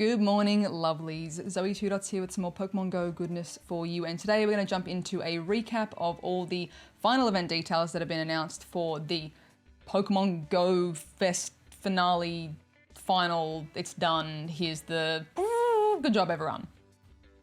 Good morning, lovelies. ZoëTwoDots here with some more Pokemon Go goodness for you. And today we're going to jump into a recap of all the final event details that have been announced for the Pokemon Go Fest finale, final, it's done, here's the good job everyone.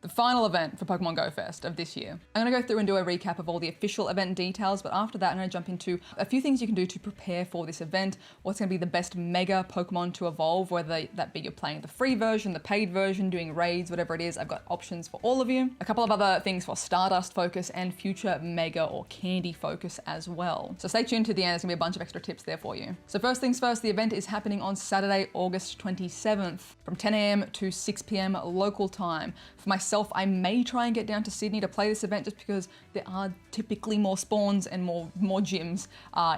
The final event for Pokemon Go Fest of this year. I'm gonna go through and do a recap of all the official event details, but after that I'm gonna jump into a few things you can do to prepare for this event, what's gonna be the best mega Pokemon to evolve, whether that be you're playing the free version, the paid version, doing raids, whatever it is, I've got options for all of you. A couple of other things for Stardust focus and future mega or candy focus as well. So stay tuned to the end, there's gonna be a bunch of extra tips there for you. So first things first, the event is happening on Saturday, August 27th from 10 AM to 6 PM local time. For myself, I may try and get down to Sydney to play this event just because there are typically more spawns and more gyms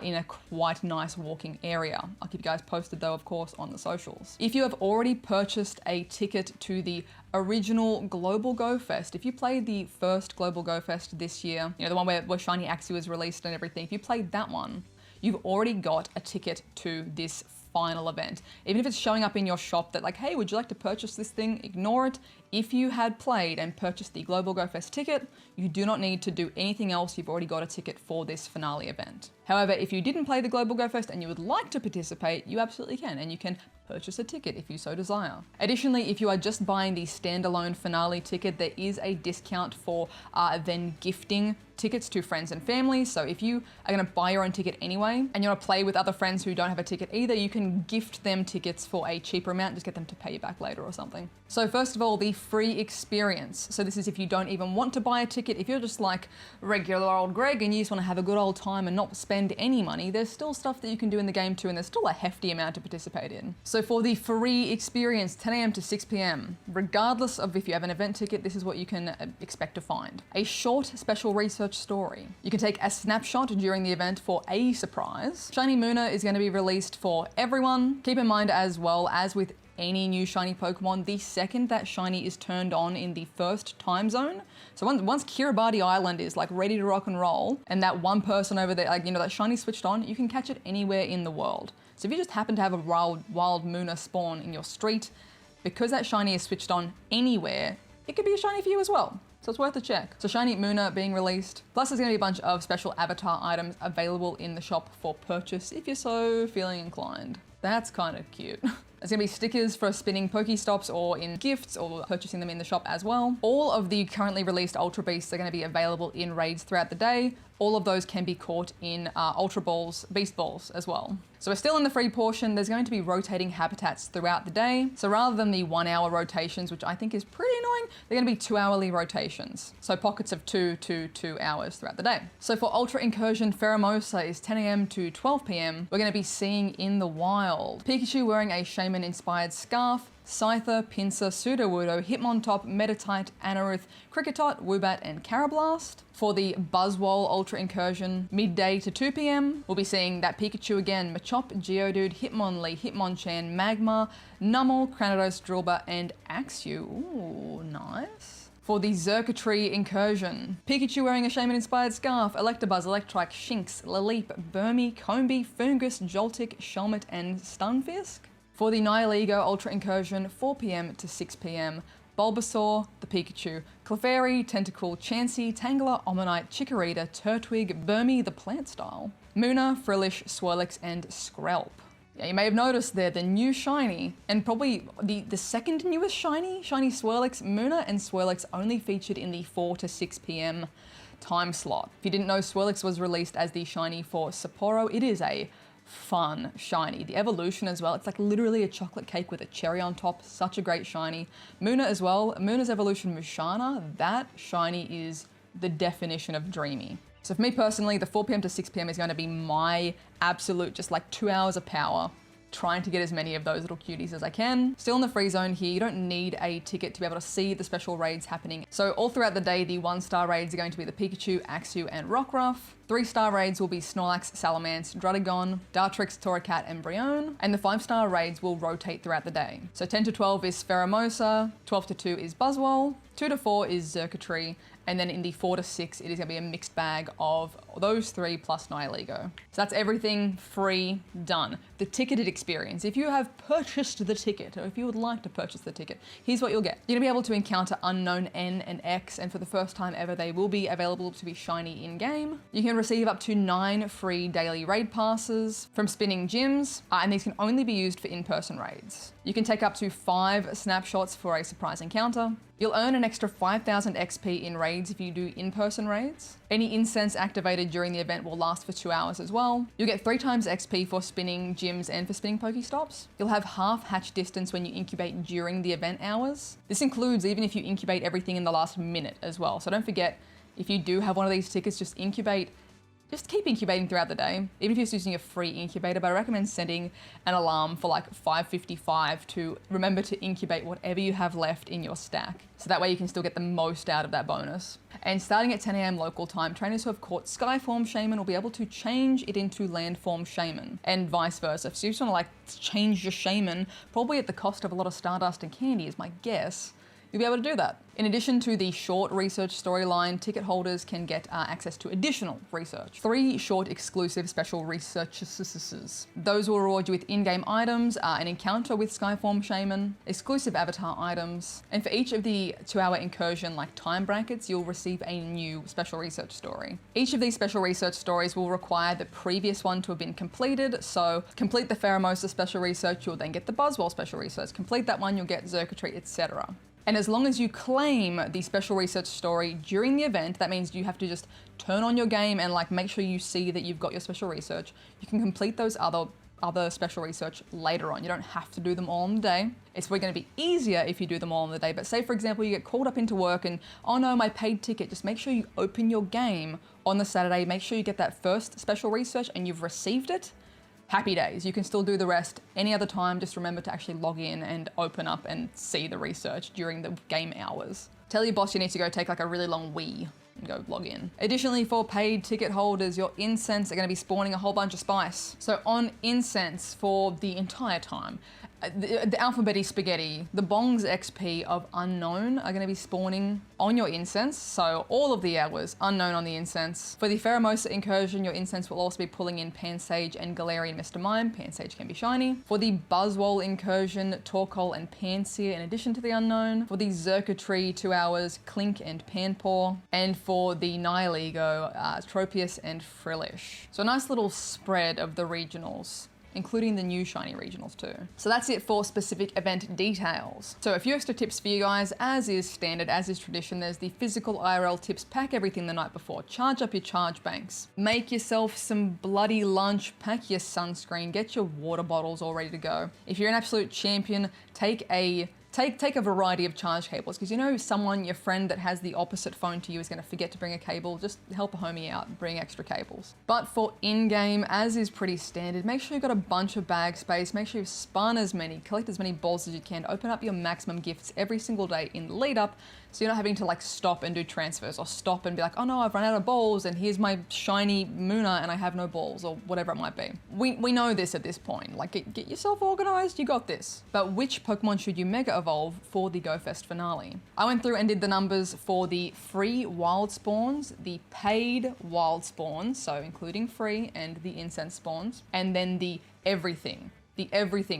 in a quite nice walking area. I'll keep you guys posted though, of course, on the socials. If you have already purchased a ticket to the original Global Go Fest, if you played the first Global Go Fest this year, you know, the one where Shiny Axie was released and everything, if you played that one, you've already got a ticket to this final event. Even if it's showing up in your shop that like, hey, would you like to purchase this thing? Ignore it. If you had played and purchased the Global Go Fest ticket, you do not need to do anything else. You've already got a ticket for this finale event. However, if you didn't play the Global Go Fest and you would like to participate, you absolutely can, and you can purchase a ticket if you so desire. Additionally, if you are just buying the standalone finale ticket, there is a discount for then gifting tickets to friends and family. So if you are gonna buy your own ticket anyway, and you wanna play with other friends who don't have a ticket either, you can gift them tickets for a cheaper amount, just get them to pay you back later or something. So first of all, the free experience. So this is if you don't even want to buy a ticket, if you're just like regular old Greg and you just wanna have a good old time and not spend any money, there's still stuff that you can do in the game too, and there's still a hefty amount to participate in. So for the free experience, 10 AM to 6 PM, regardless of if you have an event ticket, this is what you can expect to find. A short special research story. You can take a snapshot during the event for a surprise. Shiny Munna is going to be released for everyone. Keep in mind as well, as with any new shiny Pokemon, the second that shiny is turned on in the first time zone, so once Kiribati Island is like ready to rock and roll, and that one person over there, like, you know, that shiny switched on, you can catch it anywhere in the world. So if you just happen to have a wild Munna spawn in your street, because that shiny is switched on anywhere, it could be a shiny for you as well. So it's worth a check. So Shiny Munna being released. Plus there's gonna be a bunch of special avatar items available in the shop for purchase if you're so feeling inclined. That's kind of cute. There's gonna be stickers for spinning Pokestops or in gifts or purchasing them in the shop as well. All of the currently released Ultra Beasts are gonna be available in raids throughout the day. All of those can be caught in Ultra Balls, Beast Balls as well. So we're still in the free portion. There's going to be rotating habitats throughout the day. So rather than the 1 hour rotations, which I think is pretty annoying, they're gonna be 2-hourly rotations. So pockets of 2 to 2 hours throughout the day. So for Ultra Incursion, Pheromosa is 10 AM to 12 PM. We're gonna be seeing in the wild Pikachu wearing a Shaman inspired scarf, Scyther, Pinsir, Sudowoodo, Hitmontop, Meditite, Anorith, Kricketot, Woobat, and Carablast. For the Buzzwole Ultra Incursion, midday to 2 PM, we'll be seeing that Pikachu again, Machop, Geodude, Hitmonlee, Hitmonchan, Magmar, Numel, Cranidos, Drillbur, and Axew. Ooh, nice. For the Xurkitree Incursion, Pikachu wearing a Shaman-inspired scarf, Electabuzz, Electrike, Shinx, Laleep, Burmy, Combee, Foongus, Joltik, Shelmet, and Stunfisk. For the Nihilego Ultra Incursion, 4 PM to 6 PM, Bulbasaur, the Pikachu, Clefairy, Tentacool, Chansey, Tangela, Omanyte, Chikorita, Turtwig, Burmy, the plant style, Munna, Frillish, Swirlix, and Skrelp. Yeah, you may have noticed there the new shiny, and probably the second newest shiny Swirlix. Munna and Swirlix only featured in the 4 to 6 PM time slot. If you didn't know, Swirlix was released as the shiny for Sapporo. It is a fun shiny. The evolution as well, it's like literally a chocolate cake with a cherry on top. Such a great shiny. Munna as well, Munna's evolution Mushana, that shiny is the definition of dreamy. So for me personally, the 4 PM to 6 PM is going to be my absolute just like 2 hours of power, trying to get as many of those little cuties as I can. Still in the free zone here, you don't need a ticket to be able to see the special raids happening. So all throughout the day, the 1-star raids are going to be the Pikachu, Axew, and Rockruff. 3-star raids will be Snorlax, Salamence, Druddigon, Dartrix, Torracat, and Brionne. And the 5-star raids will rotate throughout the day. So 10 to 12 is Pheromosa, 12 to 2 is Buzzwole, 2 to 4 is Xurkitree, and then in the 4 to 6, it is going to be a mixed bag of Those 3 plus Nihilego. So that's everything free, done. The ticketed experience. If you have purchased the ticket, or if you would like to purchase the ticket, here's what you'll get. You're gonna be able to encounter unknown N and X, and for the first time ever, they will be available to be shiny in-game. You can receive up to 9 free daily raid passes from spinning gyms, and these can only be used for in-person raids. You can take up to 5 snapshots for a surprise encounter. You'll earn an extra 5,000 XP in raids if you do in-person raids. Any incense activated during the event will last for 2 hours as well. You'll get 3 times XP for spinning gyms and for spinning Pokestops. You'll have half hatch distance when you incubate during the event hours. This includes even if you incubate everything in the last minute as well. So don't forget, if you do have one of these tickets, just keep incubating throughout the day, even if you're just using a free incubator, but I recommend setting an alarm for like 5:55 to remember to incubate whatever you have left in your stack. So that way you can still get the most out of that bonus. And starting at 10 AM local time, trainers who have caught Skyform Shaman will be able to change it into Landform Shaman and vice versa. So you just wanna like change your Shaman, probably at the cost of a lot of Stardust and candy is my guess. You'll be able to do that. In addition to the short research storyline, ticket holders can get access to additional research. 3 short exclusive special researches. Those will reward you with in-game items, an encounter with Skyform Shaman, exclusive avatar items, and for each of the 2-hour incursion like time brackets, you'll receive a new special research story. Each of these special research stories will require the previous one to have been completed, so complete the Pheromosa special research, you'll then get the Buzzwole special research. Complete that one, you'll get Xurkitree, etc. And as long as you claim the special research story during the event, that means you have to just turn on your game and like make sure you see that you've got your special research. You can complete those other special research later on. You don't have to do them all on the day. It's probably going to be easier if you do them all on the day. But say, for example, you get called up into work and, oh no, my paid ticket. Just make sure you open your game on the Saturday. Make sure you get that first special research and you've received it. Happy days. You can still do the rest any other time. Just remember to actually log in and open up and see the research during the game hours. Tell your boss you need to go take like a really long wee and go log in. Additionally, for paid ticket holders, your incense are going to be spawning a whole bunch of spice. So on incense for the entire time, the alphabety spaghetti, the bongs XP of unknown are going to be spawning on your incense. So all of the hours unknown on the incense. For the Pheromosa incursion, your incense will also be pulling in Pansage and Galarian Mr. Mime. Pansage can be shiny. For the Buzzwole incursion, Torkoal and Pansear in addition to the unknown. For the Xurkitree 2 hours, Clink and Panpour. And for the Nihilego, Tropius and Frillish. So a nice little spread of the regionals, including the new shiny regionals too. So that's it for specific event details. So a few extra tips for you guys, as is standard, as is tradition. There's the physical IRL tips. Pack everything the night before. Charge up your charge banks. Make yourself some bloody lunch. Pack your sunscreen. Get your water bottles all ready to go. If you're an absolute champion, take a variety of charge cables, because you know someone, your friend that has the opposite phone to you is going to forget to bring a cable. Just help a homie out and bring extra cables. But for in-game, as is pretty standard, make sure you've got a bunch of bag space. Make sure you've spun as many, collect as many balls as you can. Open up your maximum gifts every single day in the lead up, so you're not having to like stop and do transfers or stop and be like, oh no, I've run out of balls and here's my shiny Muna and I have no balls, or whatever it might be. We know this at this point. Like get yourself organized, you got this. But which Pokemon should you mega evolve for the Go Fest finale? I went through and did the numbers for the free wild spawns, the paid wild spawns, so including free and the incense spawns, and then the everything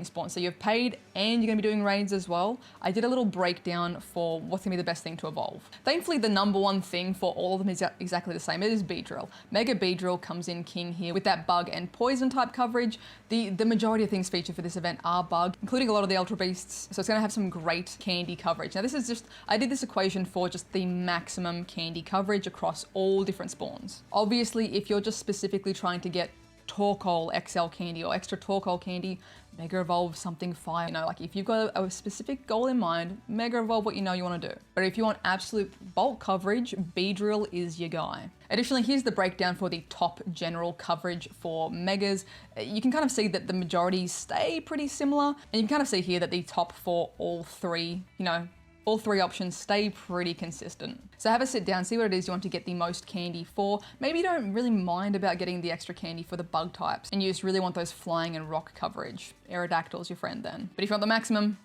spawn. So you've paid and you're gonna be doing raids as well. I did a little breakdown for what's gonna be the best thing to evolve. Thankfully, the number one thing for all of them is exactly the same. It is Beedrill. Mega Beedrill comes in king here with that bug and poison type coverage. The majority of things featured for this event are bug, including a lot of the Ultra Beasts. So it's gonna have some great candy coverage. Now this is just, I did this equation for just the maximum candy coverage across all different spawns. Obviously, if you're just specifically trying to get Torkoal XL candy or extra Torkoal candy, mega evolve something fire. You know, like if you've got a specific goal in mind, mega evolve what you know you want to do. But if you want absolute bulk coverage, Beedrill is your guy. Additionally, here's the breakdown for the top general coverage for megas. You can kind of see that the majority stay pretty similar, and you can kind of see here that the top for all three, all three options stay pretty consistent. So have a sit down, see what it is you want to get the most candy for. Maybe you don't really mind about getting the extra candy for the bug types, and you just really want those flying and rock coverage. Aerodactyl's your friend then. But if you want the maximum,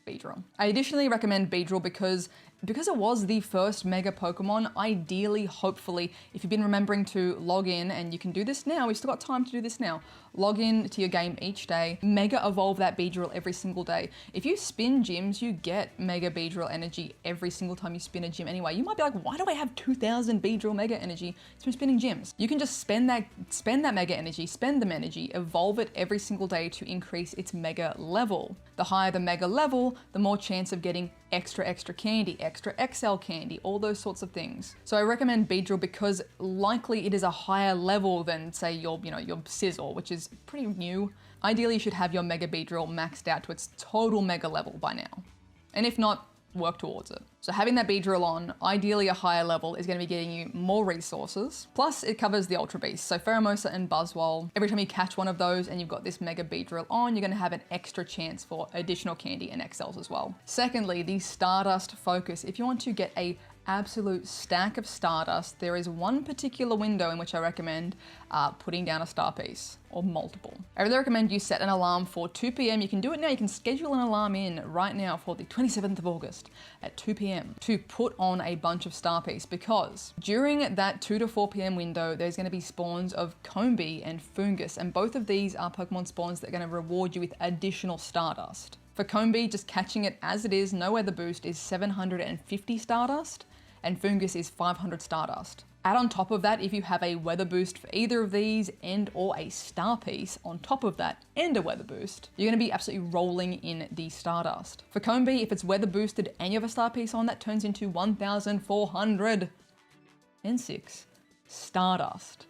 Beedrill. I additionally recommend Beedrill because because it was the first Mega Pokemon, ideally, hopefully, if you've been remembering to log in, and you can do this now, we've still got time to do this now, log in to your game each day, Mega Evolve that Beedrill every single day. If you spin gyms, you get Mega Beedrill energy every single time you spin a gym anyway. You might be like, why do I have 2,000 Beedrill Mega energy? It's from spinning gyms. You can just spend that Mega energy, spend them energy, evolve it every single day to increase its Mega level. The higher the Mega level, the more chance of getting extra candy, extra XL candy, all those sorts of things. So I recommend Beedrill because likely it is a higher level than, say, your Scizor, which is pretty new. Ideally, you should have your Mega Beedrill maxed out to its total Mega level by now. And if not, work towards it. So having that Beedrill on, ideally a higher level, is going to be getting you more resources. Plus it covers the Ultra Beasts. So Pheromosa and Buzzwole, every time you catch one of those and you've got this Mega Beedrill on, you're going to have an extra chance for additional candy and XLs as well. Secondly, the Stardust focus. If you want to get a absolute stack of Stardust, there is one particular window in which I recommend putting down a star piece, or multiple. I really recommend you set an alarm for 2 p.m. You can do it now, you can schedule an alarm in right now for the 27th of August at 2 p.m. to put on a bunch of star piece, because during that 2 to 4 p.m. window, there's going to be spawns of Combee and Fungus, and both of these are Pokemon spawns that are going to reward you with additional Stardust. For Combee, just catching it as it is, no weather boost, is 750 Stardust, and Fungus is 500 Stardust. Add on top of that, if you have a weather boost for either of these and or a star piece on top of that and a weather boost, you're going to be absolutely rolling in the Stardust. For Combee, if it's weather boosted and you have a star piece on, that turns into 1,406 Stardust.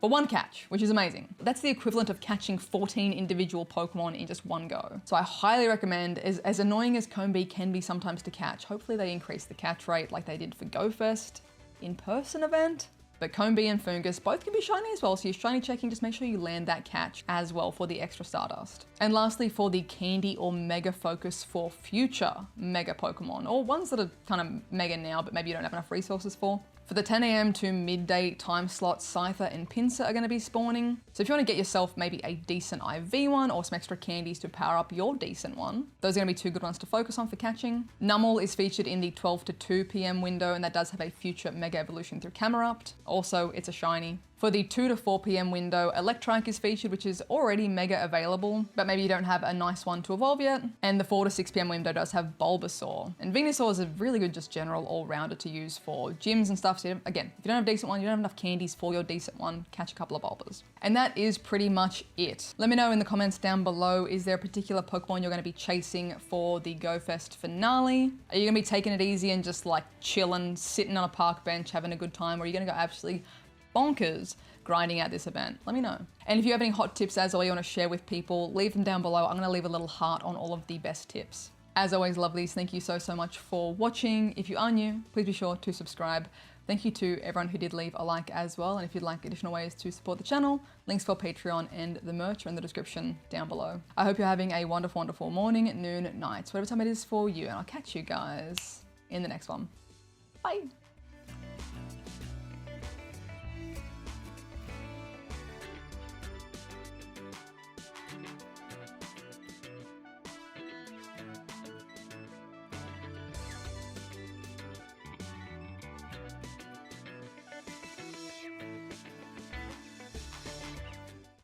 For one catch, which is amazing. That's the equivalent of catching 14 individual Pokemon in just one go. So I highly recommend, as annoying as Combee can be sometimes to catch, hopefully they increase the catch rate like they did for GoFest in-person event. But Combee and Fungus both can be shiny as well, so you're shiny checking, just make sure you land that catch as well for the extra Stardust. And lastly, for the candy or Mega focus for future Mega Pokemon, or ones that are kind of Mega now but maybe you don't have enough resources for. For the 10 a.m. to midday time slots, Scyther and Pinsir are going to be spawning. So if you want to get yourself maybe a decent IV one or some extra candies to power up your decent one, those are going to be two good ones to focus on for catching. Numel is featured in the 12 to 2 p.m. window, and that does have a future Mega evolution through Camerupt. Also, it's a shiny. For the 2 to 4 p.m. window, Electrike is featured, which is already Mega available, but maybe you don't have a nice one to evolve yet. And the 4 to 6 p.m. window does have Bulbasaur. And Venusaur is a really good just general all-rounder to use for gyms and stuff. So again, if you don't have a decent one, you don't have enough candies for your decent one, catch a couple of Bulbas. And that is pretty much it. Let me know in the comments down below, is there a particular Pokemon you're going to be chasing for the GoFest finale? Are you going to be taking it easy and just like chilling, sitting on a park bench, having a good time? Or are you going to go absolutely bonkers grinding out this event? Let me know. And if you have any hot tips as always you want to share with people, leave them down below. I'm going to leave a little heart on all of the best tips. As always, lovelies, thank you so much for watching. If you are new, please be sure to subscribe. Thank you to everyone who did leave a like as well. And if you'd like additional ways to support the channel, links for Patreon and the merch are in the description down below. I hope you're having a wonderful, wonderful morning, noon, night, whatever time it is for you. And I'll catch you guys in the next one. Bye.